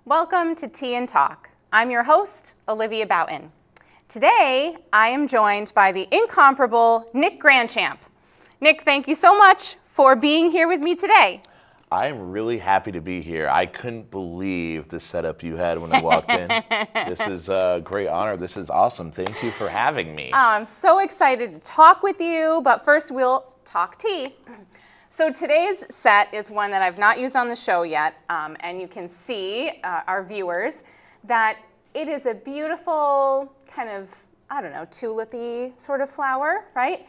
Welcome to Tea and Talk. I'm your host, Olivia Boughton. Today, I am joined by the incomparable Nick Grandchamp. Nick, thank you so much for being here with me today. I'm really happy to be here. I couldn't believe the setup you had when I walked in. This is a great honor. This is awesome. Thank you for having me. I'm so excited to talk with you, but first we'll talk tea. So today's set is one that I've not used on the show yet, and you can see, our viewers, that it is a beautiful kind of, tulip-y sort of flower, right?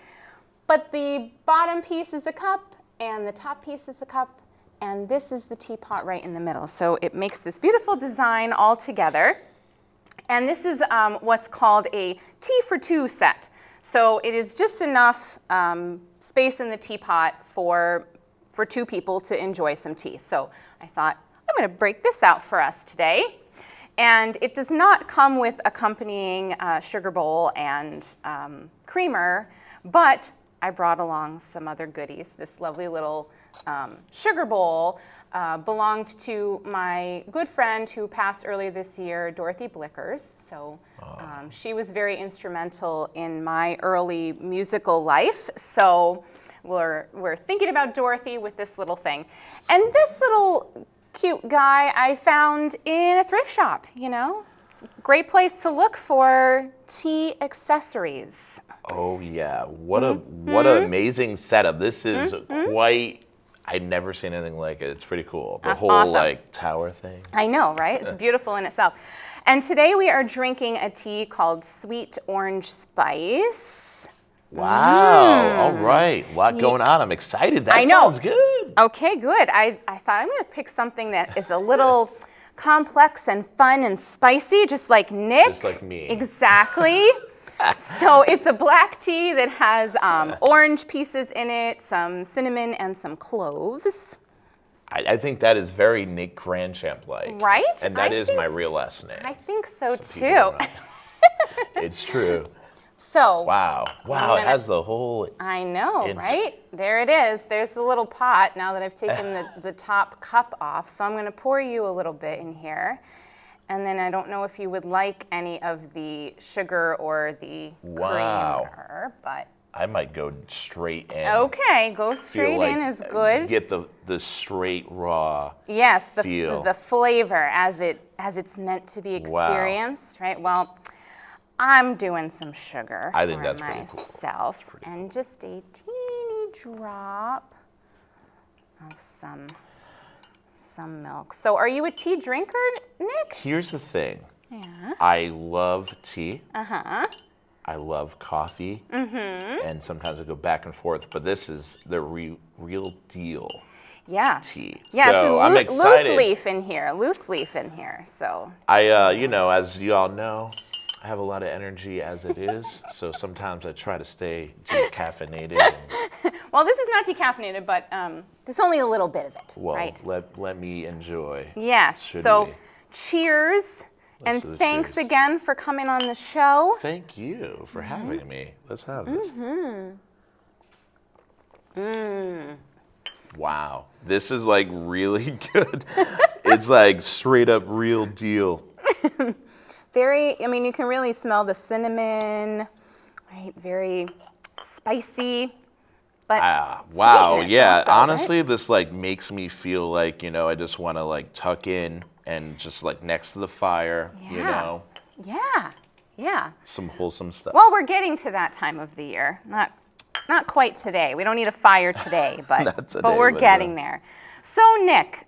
But the bottom piece is the cup, and the top piece is the cup, and this is the teapot right in the middle. So it makes this beautiful design all together. And this is what's called a tea for two set. So it is just enough space in the teapot for two people to enjoy some tea. So I thought, I'm going to break this out for us today. And it does not come with accompanying sugar bowl and creamer, but I brought along some other goodies. This lovely little sugar bowl belonged to my good friend who passed earlier this year, Dorothy Blickers. So she was very instrumental in my early musical life. So we're thinking about Dorothy with this little thing. And this little cute guy I found in a thrift shop, It's a great place to look for tea accessories. Oh yeah, what an amazing setup. This is quite, I'd never seen anything like it. It's pretty cool. The That's whole awesome. Tower thing. I know, right? It's beautiful in itself. And today we are drinking a tea called Sweet Orange Spice. Wow, all right. A lot going on. I'm excited. That sounds good. Okay, good. I thought I'm going to pick something that is a little complex and fun and spicy, just like Nick. Just like me. Exactly. So it's a black tea that has orange pieces in it, some cinnamon, and some cloves. I think that is very Nick Grandchamp-like. Right? And that is my real last name. I think so, too. People know. It's true. So. Wow, it has the whole... I know, right? There it is. There's the little pot now that I've taken the top cup off. So I'm going to pour you a little bit in here. And then I don't know if you would like any of the sugar or the creamer, but... I might go straight in. Okay, go straight in is good. Get the straight raw feel. The flavor as it's meant to be experienced, right? Well, I'm doing some sugar I think for that's myself, pretty cool. and just a teeny drop of some milk. So are you a tea drinker, Nick? Here's the thing. Yeah. I love tea. Uh-huh. I love coffee. And sometimes I go back and forth, but this is the real deal. Yeah. Tea. Yeah, so I'm excited. loose leaf in here, so. I, as you all know, I have a lot of energy as it is, so sometimes I try to stay decaffeinated. Well, this is not decaffeinated, but there's only a little bit of it, well, right? let me enjoy. Yes, so cheers, and thanks again for coming on the show. Thank you for having me. Let's have this. Wow, this is like really good. It's like straight up real deal. You can really smell the cinnamon, right? Very spicy, but wow, yeah. also, honestly, right? This like makes me feel like, I just want to like tuck in and just like next to the fire, Yeah. Yeah. Some wholesome stuff. Well, we're getting to that time of the year. Not quite today. We don't need a fire today, but we're getting there. So, Nick,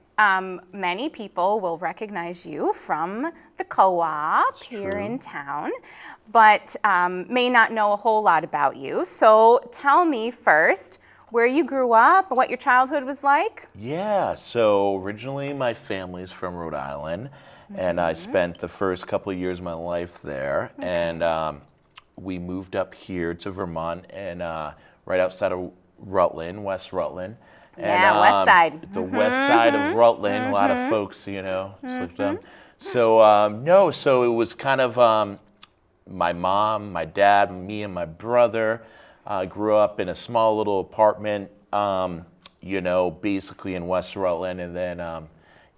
many people will recognize you from the co-op here in town, but may not know a whole lot about you. So tell me first where you grew up, what your childhood was like. Yeah, so originally my family's from Rhode Island, and I spent the first couple of years of my life there, and we moved up here to Vermont, and right outside of Rutland, West Rutland. Yeah, west side. The west side of Rutland, a lot of folks, slipped up. So, so it was kind of my mom, my dad, me and my brother grew up in a small little apartment, basically in West Rutland. And then,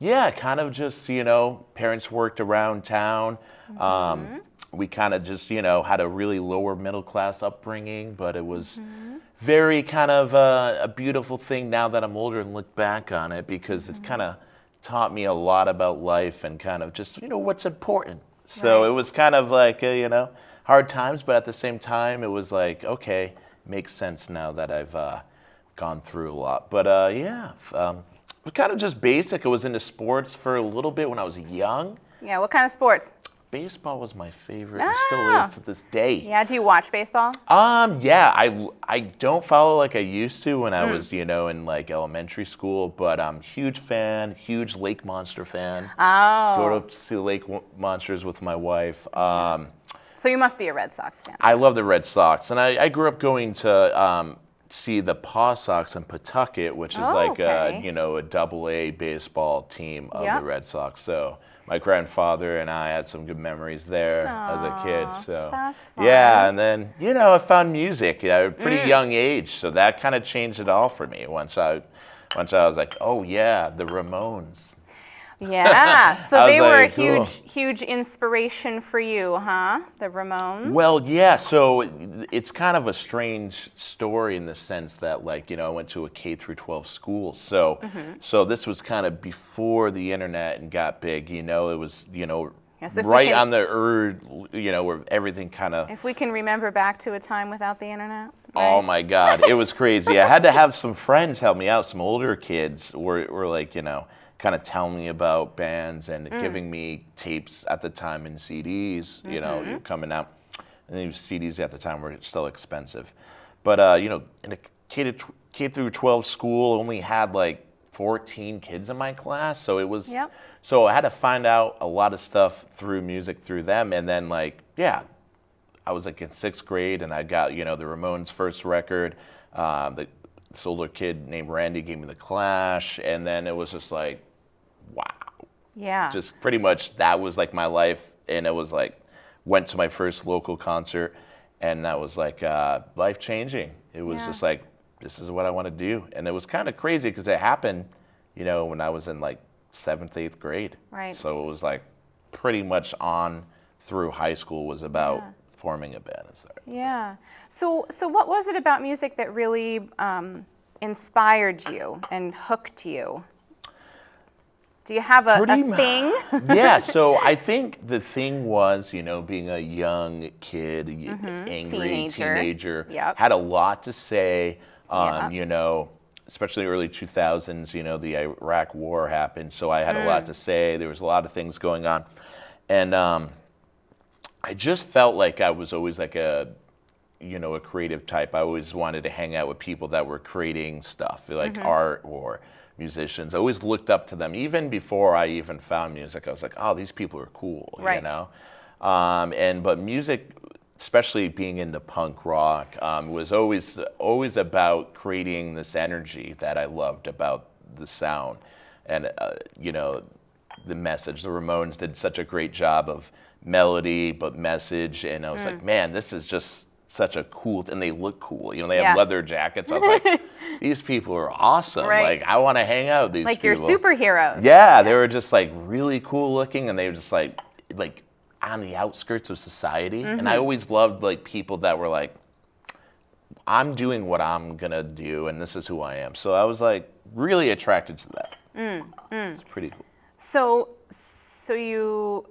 Yeah, kind of just, parents worked around town. We kind of just, had a really lower middle class upbringing, but it was very kind of a beautiful thing now that I'm older and look back on it, because it's kind of taught me a lot about life and kind of just, what's important. So Right. it was kind of like, hard times, but at the same time, it was like, okay, makes sense now that I've gone through a lot. But it was kind of just basic. I was into sports for a little bit when I was young. Yeah, what kind of sports? Baseball was my favorite and still is to this day. Yeah, do you watch baseball? Yeah, I don't follow like I used to when I was, in like elementary school, but I'm huge fan, huge lake monster fan. Oh. Go to see the lake monsters with my wife. So you must be a Red Sox fan. I love the Red Sox, and I grew up going to see the Paw Sox in Pawtucket, which is like okay. a double-A baseball team of Yep. the Red Sox. So my grandfather and I had some good memories there as a kid. So that's fun. yeah, and then I found music at a pretty young age, so that kind of changed it all for me. Once I was like, oh yeah, the Ramones. Yeah, so I was they were a like, cool. huge inspiration for you, huh? The Ramones? Well, yeah, so it's kind of a strange story in the sense that, like, I went to a K through 12 school. So so this was kind of before the internet and got big, it was, Yes, if we right can- on the where everything kind of, If we can remember back to a time without the internet. oh right? my God, it was crazy. I had to have some friends help me out, some older kids were like, kind of telling me about bands and giving me tapes at the time and CDs, coming out. And these CDs at the time were still expensive. But, in a K through 12 school, only had like 14 kids in my class. So it was, Yep. so I had to find out a lot of stuff through music through them. And then like, yeah, I was like in 6th grade and I got, the Ramones' first record. This older kid named Randy gave me The Clash. And then it was just like, wow. Yeah. Just pretty much that was like my life. And it was like, went to my first local concert and that was like life changing. It was just like, this is what I want to do. And it was kind of crazy because it happened, when I was in like 7th, 8th grade. Right. So it was like pretty much on through high school was about forming a band. Yeah. So what was it about music that really inspired you and hooked you? Do you have a thing? Yeah, so I think the thing was, being a young kid, angry teenager, Yep. had a lot to say, Yeah. especially early 2000s, the Iraq war happened, so I had a lot to say. There was a lot of things going on. And I just felt like I was always like a creative type. I always wanted to hang out with people that were creating stuff, like art or musicians. I always looked up to them. Even before I even found music, I was like, oh, these people are cool, Right. But music, especially being into punk rock, was always about creating this energy that I loved about the sound. And, the message. The Ramones did such a great job of melody, but message. And I was like, man, this is just such a cool, and they look cool. They have leather jackets. I was like, these people are awesome. Right. Like, I want to hang out with these Like people. you're superheroes. Yeah, they were just like really cool looking, and they were just like on the outskirts of society. And I always loved like people that were like, I'm doing what I'm gonna do, and this is who I am. So I was like really attracted to that. It's pretty cool. So you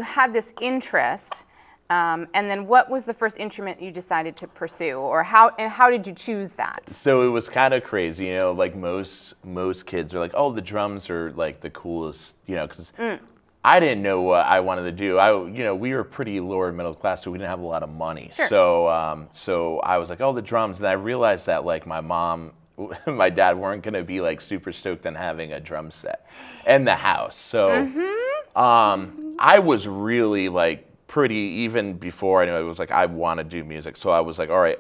had this interest, and then what was the first instrument you decided to pursue, or how did you choose that? So it was kind of crazy, like most kids are like, oh, the drums are like the coolest, because I didn't know what I wanted to do. We were pretty lower middle class, so we didn't have a lot of money. Sure. So I was like, oh, the drums, and I realized that like my mom, my dad weren't gonna be like super stoked on having a drum set in the house. So I was really like pretty, even before I knew it, was like I want to do music. So I was like, all right,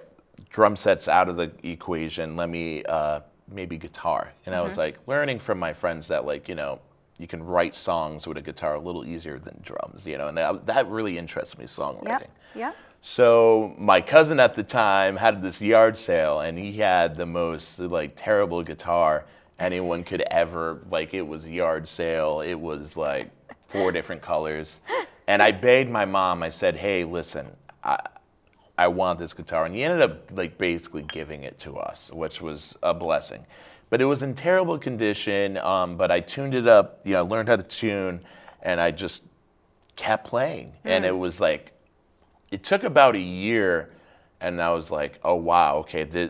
drum sets out of the equation. Let me maybe guitar. And I was like learning from my friends that like you can write songs with a guitar a little easier than drums. And that really interests me, songwriting. Yeah. So my cousin at the time had this yard sale, and he had the most like terrible guitar anyone could ever, like, it was a yard sale. It was like 4 different colors. And I begged my mom, I said, hey, listen, I want this guitar. And he ended up like basically giving it to us, which was a blessing. But it was in terrible condition, but I tuned it up, learned how to tune, and I just kept playing. And it was like, it took about a year, and I was like, oh, wow, okay,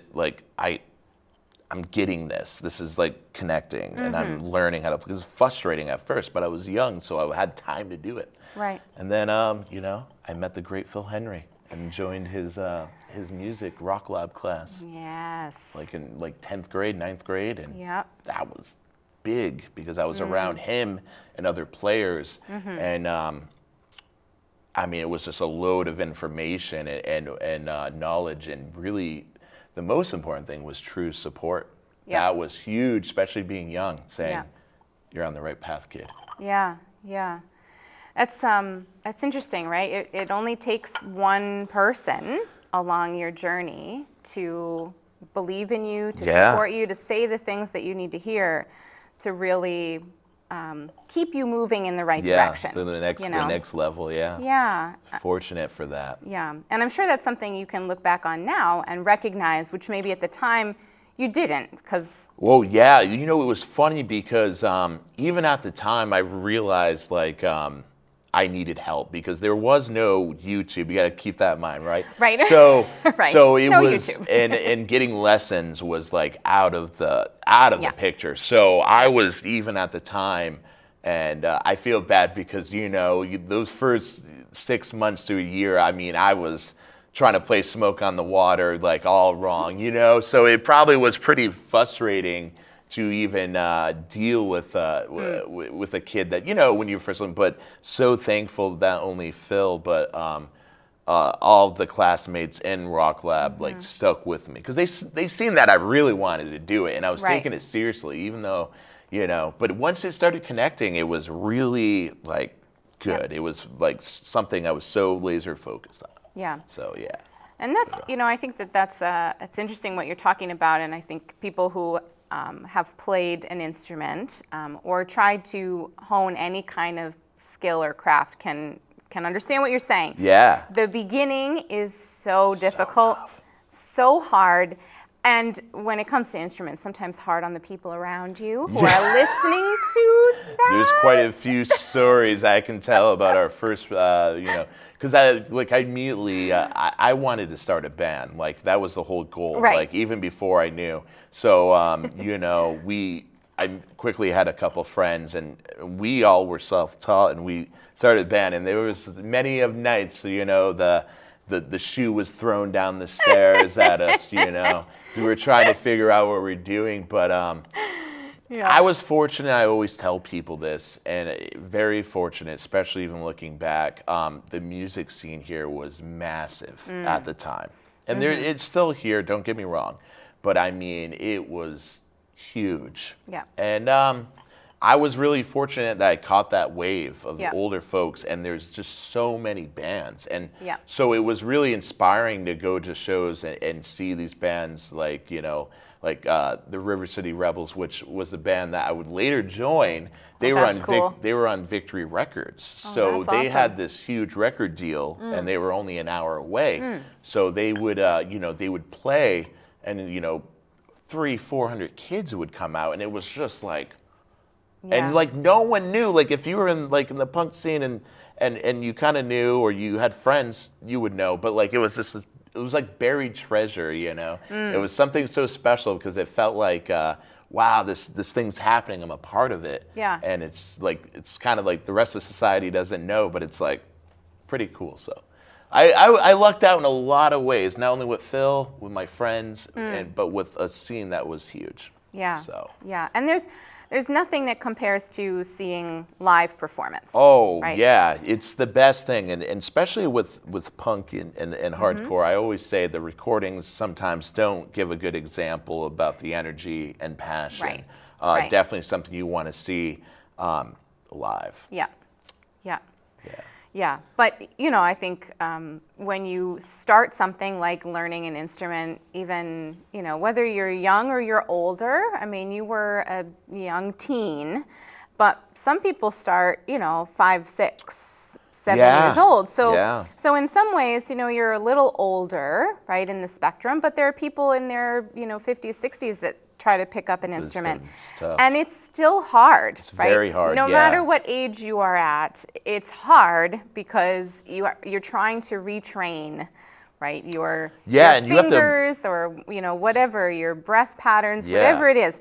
I'm getting this. This is like connecting, and I'm learning how to play. It was frustrating at first, but I was young, so I had time to do it. Right. And then, I met the great Phil Henry and joined his music rock lab class. Yes. Like in 10th grade, 9th grade, and Yep. that was big because I was around him and other players, and I mean, it was just a load of information and knowledge, and really, the most important thing was true support. Yeah. That was huge, especially being young, saying, Yeah. "You're on the right path, kid." Yeah, yeah. That's interesting, right? It only takes one person along your journey to believe in you, to support you, to say the things that you need to hear, to really keep you moving in the right direction. Yeah, the next level. Yeah. Yeah. Fortunate for that. Yeah, and I'm sure that's something you can look back on now and recognize, which maybe at the time you didn't, because. Well, yeah, it was funny because even at the time I realized like I needed help because there was no YouTube. You got to keep that in mind, right? Right. So, right. so it No was, YouTube. and getting lessons was like out of the picture. So I was even at the time, and I feel bad because those first 6 months to a year, I mean, I was trying to play Smoke on the Water like all wrong, So it probably was pretty frustrating to even deal with a kid that when you first learn. But so thankful that only Phil, but all the classmates in Rock Lab like stuck with me because they seen that I really wanted to do it, and I was taking it seriously, even though But once it started connecting, it was really like good. It was like something I was so laser focused on. Yeah. So yeah. And that's I think that's it's interesting what you're talking about, and I think people who have played an instrument or tried to hone any kind of skill or craft can understand what you're saying. Yeah. The beginning is so difficult, so hard, and when it comes to instruments, sometimes hard on the people around you who are listening to that. There's quite a few stories I can tell about our first, because I immediately I wanted to start a band. Like that was the whole goal. Right. Like even before I knew. So I quickly had a couple friends, and we all were self-taught, and we started a band. And there was many of nights, the shoe was thrown down the stairs at us. We were trying to figure out what we're doing, but. I was fortunate. I always tell people this, and very fortunate, especially even looking back. The music scene here was massive at the time, and it's still here. Don't get me wrong, but I mean it was huge. Yeah. And I was really fortunate that I caught that wave of older folks, and there's just so many bands, and so it was really inspiring to go to shows and see these bands like the River City Rebels, which was a band that I would later join. They were on Victory Records, so they had this huge record deal, and they were only an hour away. So they would they would play, and 300-400 kids would come out, and it was just like. And like no one knew, like if you were in the punk scene and you kind of knew, or you had friends, you would know. But like it was like buried treasure, It was something so special because it felt like, wow, this thing's happening. I'm a part of it. Yeah. And it's kind of like the rest of society doesn't know, but it's like pretty cool. So I lucked out in a lot of ways, not only with Phil, with my friends, but with a scene that was huge. Yeah. So. Yeah. And there's nothing that compares to seeing live performance. Oh, right? Yeah. It's the best thing. And especially with punk and hardcore, I always say the recordings sometimes don't give a good example about the energy and passion. Definitely something you want to see live. Yeah. Yeah. Yeah. Yeah, but I think when you start something like learning an instrument, even whether you're young or you're older. I mean, you were a young teen, but some people start 5, 6, 7 years old. So in some ways, you're a little older, right, in the spectrum. But there are people in their 50s, 60s that try to pick up an instrument, and it's still hard. It's right? very hard. No matter what age you are at, it's hard because you're trying to retrain, right? Your and fingers, or whatever, your breath patterns, whatever it is.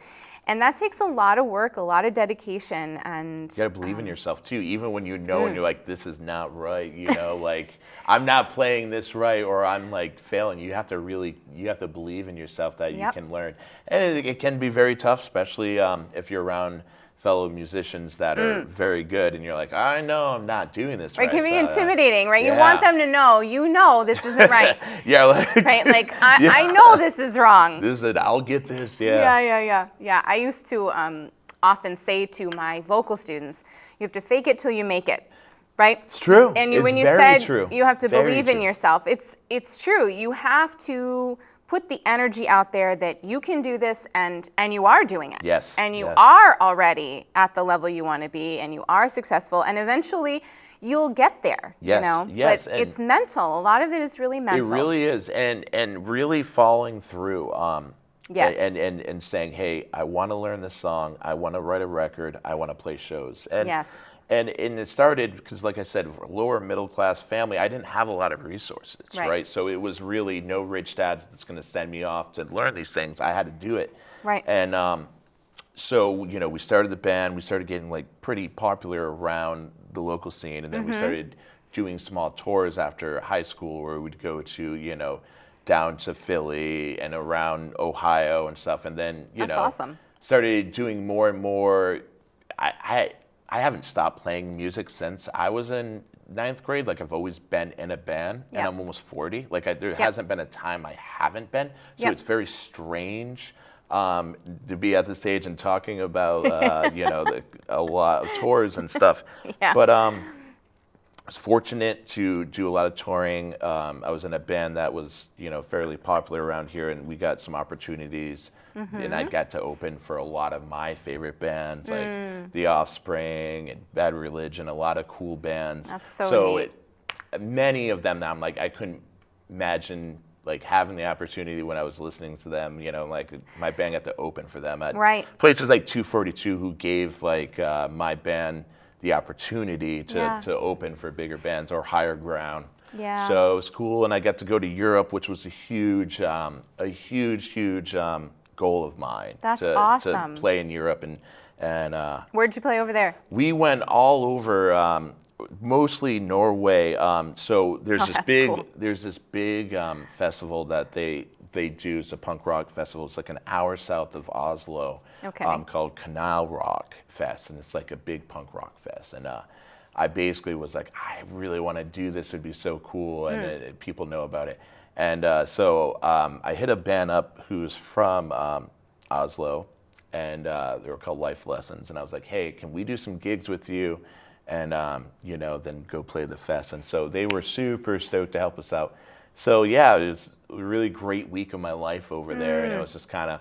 And that takes a lot of work, a lot of dedication, and you gotta believe in yourself too. Even when and you're like, this is not right. Like I'm not playing this right, or I'm like failing. You have to believe in yourself that you can learn, and it can be very tough, especially if you're around fellow musicians that are very good, and you're like, I know I'm not doing this right. It can be intimidating, right? You want them to know, this isn't right. Right? Like, I know this is wrong. I'll get this, Yeah. I used to often say to my vocal students, you have to fake it till you make it, right? It's true. And it's when you very said true. You have to very believe true. in yourself, it's true. You have to put the energy out there that you can do this, and you are doing it. Yes. And you are already at the level you want to be, and you are successful, and eventually you'll get there. Yes. But it's mental. A lot of it is really mental. It really is, and really following through. Yes. And saying, hey, I want to learn this song. I want to write a record. I want to play shows. And yes. And it started because, like I said, lower middle class family. I didn't have a lot of resources, right? So it was really no rich dad that's going to send me off to learn these things. I had to do it, right? And so we started the band. We started getting like pretty popular around the local scene, and then we started doing small tours after high school, where we'd go to down to Philly and around Ohio and stuff, and then That's awesome. started doing more and more. I haven't stopped playing music since I was in 9th grade. Like, I've always been in a band, and I'm almost 40. Like, there hasn't been a time I haven't been. So it's very strange to be at this age and talking about, a lot of tours and stuff. But I was fortunate to do a lot of touring. I was in a band that was, fairly popular around here, and we got some opportunities. And I got to open for a lot of my favorite bands, like The Offspring and Bad Religion, a lot of cool bands. That's so neat. Many of them now, I'm like, I couldn't imagine like having the opportunity when I was listening to them, like my band got to open for them at places like 242, who gave like my band the opportunity to open for bigger bands, or Higher Ground. Yeah. So it was cool, and I got to go to Europe, which was a huge goal of mine. That's awesome. To play in Europe, and where'd you play over there? We went all over, mostly Norway. So there's this big festival that they do. It's a punk rock festival. It's like an hour south of Oslo. Called Canal Rock Fest, and it's like a big punk rock fest. And I basically was like, I really want to do this. It'd be so cool, and people know about it. And so I hit a band up who's from Oslo, and they were called Life Lessons. And I was like, hey, can we do some gigs with you? And, then go play the fest. And so they were super stoked to help us out. So, it was a really great week of my life over there. And it was just kind of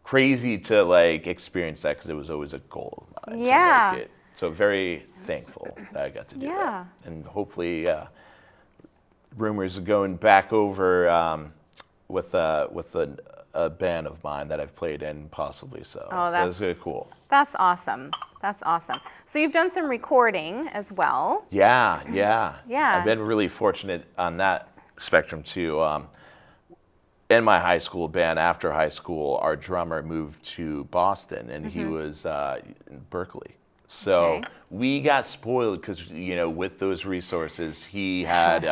crazy to, like, experience that, because it was always a goal of mine. Yeah. To make it. So very thankful that I got to do that. And hopefully... rumors of going back over with a band of mine that I've played in, possibly. So that was really cool. That's awesome. So you've done some recording as well. Yeah. I've been really fortunate on that spectrum too. In my high school band, after high school, our drummer moved to Boston, and he was in Berkeley. So we got spoiled because, with those resources, he had,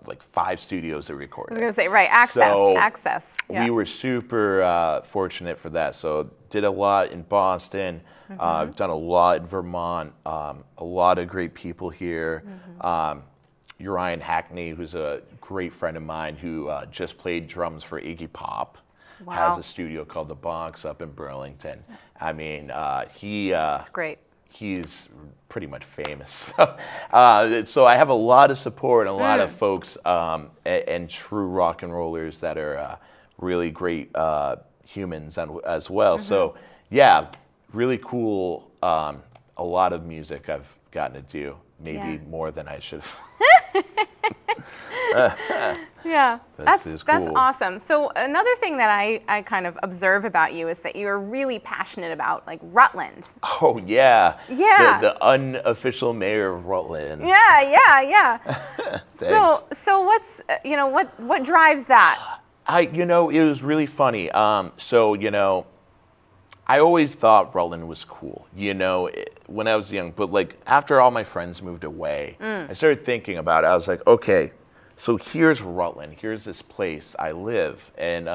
like 5 studios that recorded. I was going to say, access. Yeah. We were super fortunate for that. So did a lot in Boston, done a lot in Vermont, a lot of great people here. Urian Hackney, who's a great friend of mine, who just played drums for Iggy Pop. Has a studio called The Box up in Burlington. I mean, That's great. he's pretty much famous. So I have a lot of support and a lot of folks and true rock and rollers that are really great humans as well. So yeah, really cool. A lot of music I've gotten to do, maybe more than I should have. Yeah, that's cool. awesome. So another thing that I kind of observe about you is that you're really passionate about like Rutland. Oh yeah. Yeah. The unofficial mayor of Rutland. Yeah. So what's what drives that? It was really funny. I always thought Rutland was cool, when I was young. But like after all my friends moved away, I started thinking about it. I was like, okay, so here's Rutland. Here's this place I live, and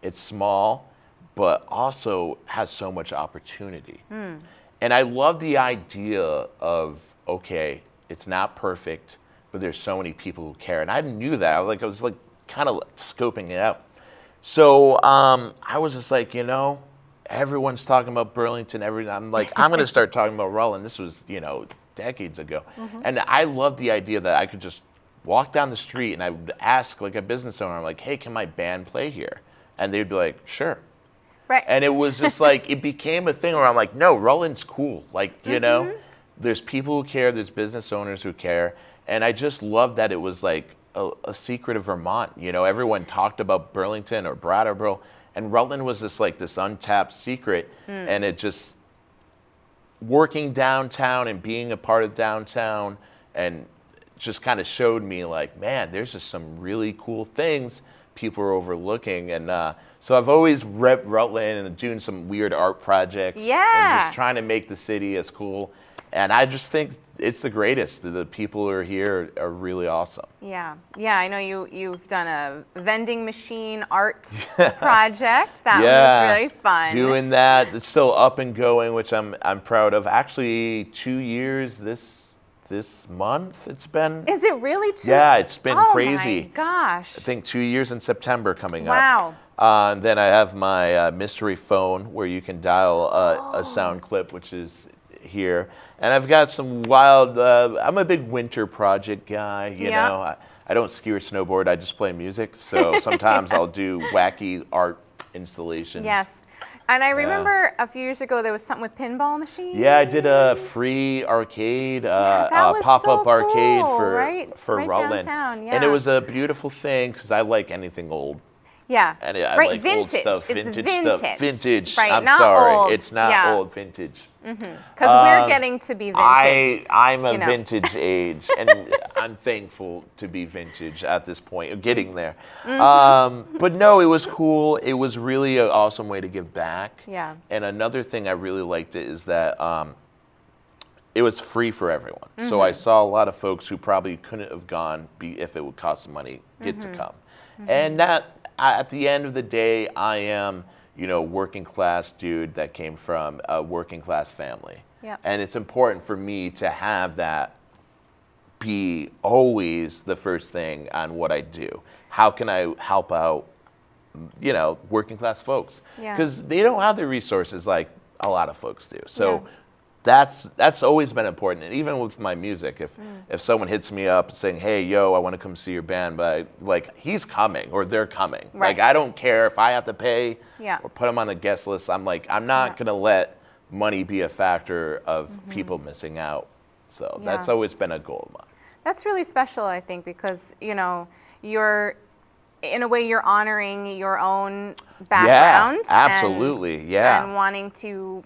it's small, but also has so much opportunity. And I love the idea of, okay, it's not perfect, but there's so many people who care. And I knew that. I was kind of scoping it out. So I was just like, everyone's talking about Burlington. I'm like, I'm going to start talking about Rutland. This was, decades ago. And I love the idea that I could just walk down the street and I would ask like a business owner, I'm like, hey, can my band play here? And they'd be like, sure. Right. And it was just like, it became a thing where I'm like, no, Rutland's cool. Like, there's people who care, there's business owners who care. And I just loved that it was like a secret of Vermont. Everyone talked about Burlington or Brattleboro. And Rutland was this untapped secret, and it just working downtown and being a part of downtown, and just kind of showed me like, man, there's just some really cool things people are overlooking, and so I've always repped Rutland and doing some weird art projects, and just trying to make the city as cool, and I just think it's the greatest. The people who are here are really awesome. Yeah. I know you've done a vending machine art project. That was really fun. Doing that. It's still up and going, which I'm proud of. Actually, 2 years this month it's been. Is it really 2? Yeah, it's been crazy. Oh my gosh. I think 2 years in September coming up. Wow. Then I have my mystery phone where you can dial a sound clip, which is here. And I've got some wild, I'm a big winter project guy, know. I don't ski or snowboard, I just play music. So sometimes I'll do wacky art installations. Yes. And I remember a few years ago there was something with pinball machines. Yeah, I did a free arcade, pop-up arcade for Rutland. Downtown, And it was a beautiful thing because I like anything old. Yeah. And I right, like vintage. old stuff, vintage stuff. Vintage. Right, I'm not sorry. Old. It's not old, vintage. Because we're getting to be vintage. I'm a vintage age, and I'm thankful to be vintage at this point, getting there. But no, it was cool. It was really an awesome way to give back. Yeah. And another thing I really liked is that it was free for everyone. So I saw a lot of folks who probably couldn't have gone if it would cost some money, get to come. And that, at the end of the day, I am, working class dude that came from a working class family. Yep. And it's important for me to have that be always the first thing on what I do. How can I help out, working class folks? Because they don't have the resources like a lot of folks do. So that's always been important. And even with my music, if someone hits me up saying, hey, yo, I want to come see your band, but he's coming or they're coming. Right. Like, I don't care if I have to pay or put them on a guest list. I'm like, I'm not going to let money be a factor of people missing out. So that's always been a goal of mine. That's really special, I think, because, you're, in a way, you're honoring your own background. Yeah, absolutely, and wanting to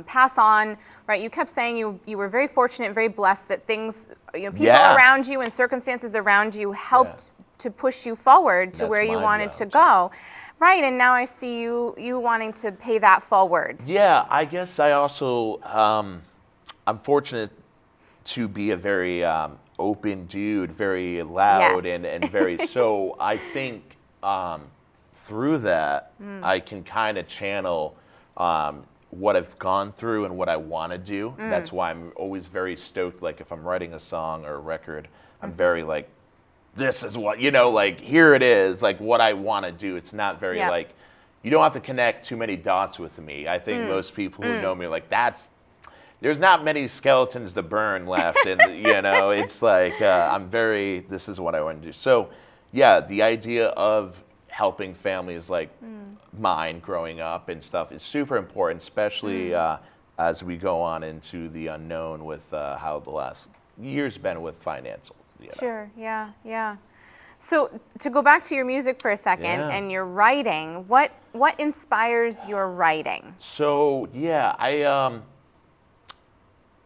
pass on, right? You kept saying you were very fortunate, very blessed that things, people around you and circumstances around you helped to push you forward to where you wanted to go. Right, and now I see you wanting to pay that forward. Yeah, I guess I also, I'm fortunate to be a very open dude, very loud and very, so I think through that, I can kind of channel what I've gone through and what I want to do. That's why I'm always very stoked, like if I'm writing a song or a record, I'm very like, this is what, here it is, like what I want to do. It's not very like, you don't have to connect too many dots with me. I think most people who know me are like, there's not many skeletons to burn left, and it's like this is what I want to do. So, yeah, the idea of helping families like mine growing up and stuff is super important, especially as we go on into the unknown with how the last year's been with financial. Sure, yeah. So to go back to your music for a second and your writing, what inspires your writing? So yeah,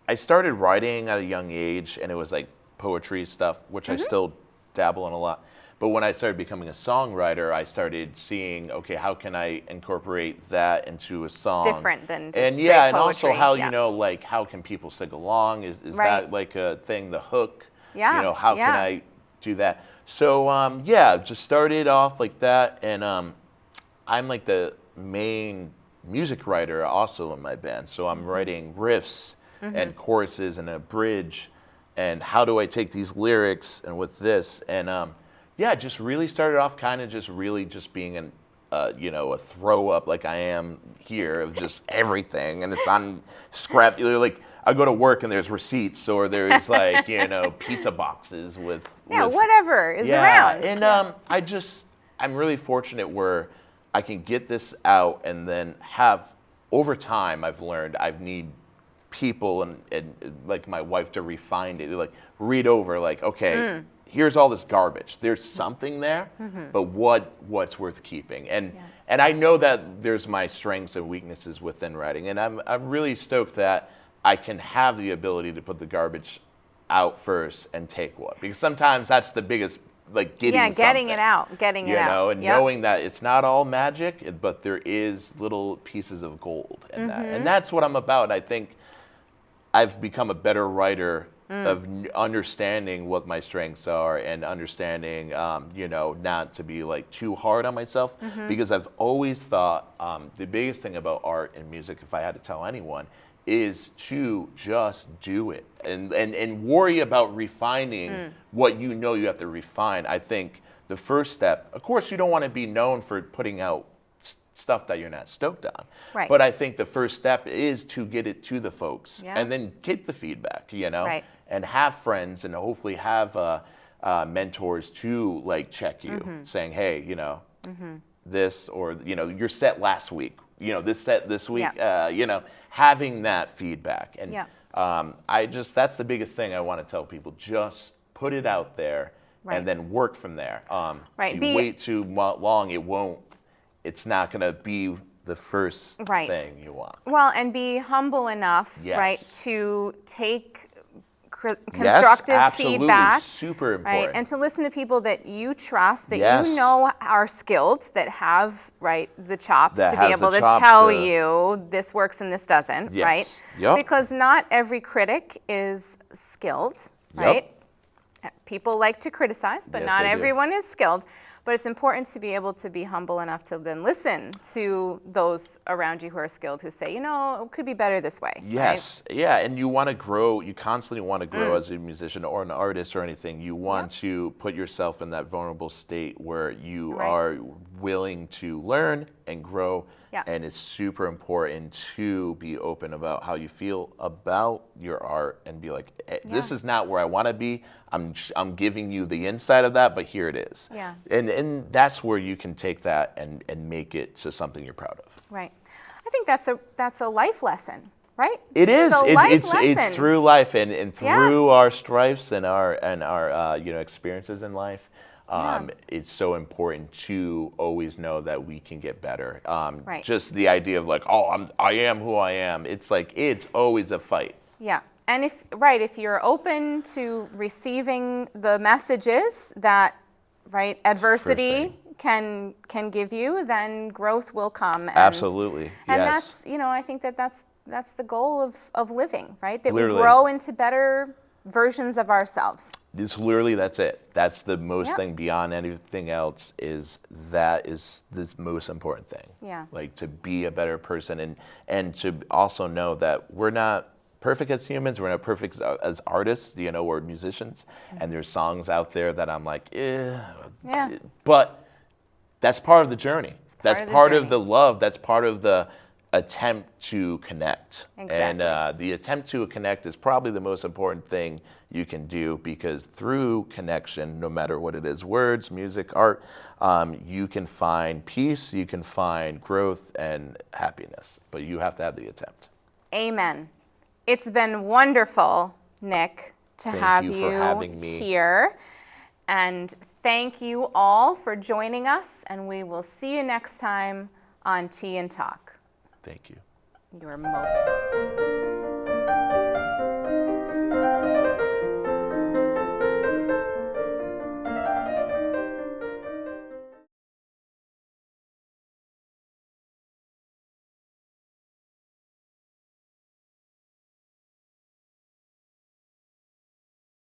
I started writing at a young age, and it was like poetry stuff, which I still dabble in a lot. But when I started becoming a songwriter, I started seeing, okay, how can I incorporate that into a song? It's different than just and straight poetry. also how like how can people sing along? Is Right. that like a thing? The hook. Yeah. How can I do that? So just started off like that, and I'm like the main music writer also in my band. So I'm writing riffs and choruses and a bridge, and how do I take these lyrics and with this and just really started off kind of just really just being a throw up like I am here of just everything, and it's on scrap. Like I go to work and there's receipts, or there's like pizza boxes with whatever is around. And I'm really fortunate where I can get this out, and then have over time I've learned I need people and like my wife to refine it, like read over, like okay. Here's all this garbage. There's something there, but what's worth keeping? And I know that there's my strengths and weaknesses within writing, and I'm really stoked that I can have the ability to put the garbage out first and take one, because sometimes that's the biggest, like getting it out, and knowing that it's not all magic, but there is little pieces of gold in that, and that's what I'm about. I think I've become a better writer of understanding what my strengths are, and understanding, not to be like too hard on myself, because I've always thought the biggest thing about art and music, if I had to tell anyone, is to just do it and worry about refining what you have to refine. I think the first step, of course, you don't want to be known for putting out stuff that you're not stoked on. Right. But I think the first step is to get it to the folks, Yeah. and then get the feedback, Right. and have friends, and hopefully have mentors to like check you, saying, hey, this, or your set last week, this set this week, having that feedback. And that's the biggest thing I want to tell people: just put it out there, and then work from there. If you wait too long, it's not going to be the first thing you want. Well, and be humble enough, Yes. to take constructive feedback. Super important. Right, and to listen to people that you trust, that Yes. you know are skilled, that have the chops That to be has able the to chops tell to- you this works and this doesn't, Yes. right? Yep. Because not every critic is skilled, right? People like to criticize, but Yes, not they do. everyone is skilled. But it's important to be able to be humble enough to then listen to those around you who are skilled, who say, it could be better this way. Yes, yeah, and you want to grow. You constantly want to grow as a musician or an artist or anything. You want to put yourself in that vulnerable state where you are willing to learn and grow. Yeah. And it's super important to be open about how you feel about your art, and be like, hey, this is not where I want to be. I'm giving you the inside of that, but here it is. Yeah. And that's where you can take that and make it to something you're proud of. Right. I think that's a life lesson, right? It is. It's a life lesson. It's through life, and through our strifes and our experiences in life. It's so important to always know that we can get better. Just the idea of like, I am who I am. It's like, it's always a fight. Yeah. And if you're open to receiving the messages that adversity can give you, then growth will come. Absolutely. And yes. that's, I think that's the goal of living, right? That Literally. we grow into better versions of ourselves. That's it. That's the most thing beyond anything else. That is the most important thing. Yeah. Like, to be a better person, and to also know that we're not perfect as humans. We're not perfect as artists, or musicians. And there's songs out there that I'm like, but that's part of the journey. That's part of the love. That's part of the attempt to connect. Exactly. And the attempt to connect is probably the most important thing you can do, because through connection, no matter what it is, words, music, art, you can find peace, you can find growth and happiness, but you have to have the attempt. Amen. It's been wonderful, Nick, to have Thank you for having me here. And thank you all for joining us, and we will see you next time on Tea and Talk. Thank you. You are most welcome.